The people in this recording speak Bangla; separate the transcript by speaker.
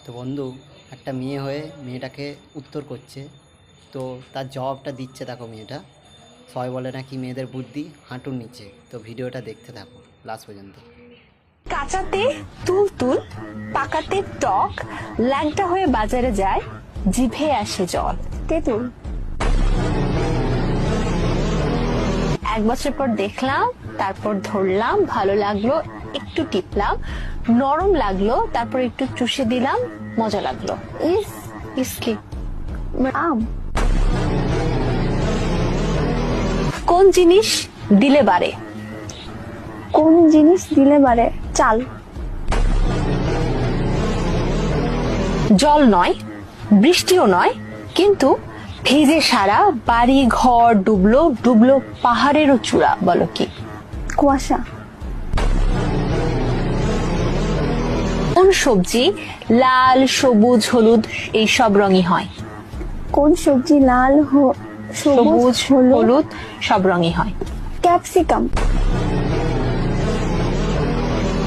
Speaker 1: তো বন্ধু, একটা মেয়ে হয়ে মেয়েটাকে উত্তর করছে, তো তার জবাবটা দিচ্ছে। দেখো মেয়েটা, সবাই বলে নাকি মেয়েদের বুদ্ধি হাঁটুর নিচে। তো ভিডিওটা দেখতে থাকো লাস্ট পর্যন্ত।
Speaker 2: কাঁচাতে তুল, পাকাতে টক, ল্যাংটা হয়ে বাজারে যায়, জিভে আসে জল। তেঁতুল। 1 বছর পর দেখলাম, তারপর ধরলাম, ভালো লাগলো, একটু টিপলাম, নরম লাগলো, তারপর একটু চুষে দিলাম, মজা লাগলো। ইসকি আম। কোন জিনিস দিলে বাড়ে?
Speaker 3: কোন জিনিস দিলে বাড়ে? চাল।
Speaker 2: জল নয়, বৃষ্টিও নয়, কিন্তু ভিজে সারা বাড়ি ঘর ডুবলো পাহাড়েরও চূড়া। বলো কি?
Speaker 3: কুয়াশা।
Speaker 2: কোন সবজি লাল, সবুজ, হলুদ এই সব রঙই হয়?
Speaker 3: কোন সবজি লাল, সবুজ,
Speaker 2: সবুজ,
Speaker 3: হলুদ?
Speaker 2: হলুদ সব রঙই হয়।
Speaker 3: ক্যাপসিকাম।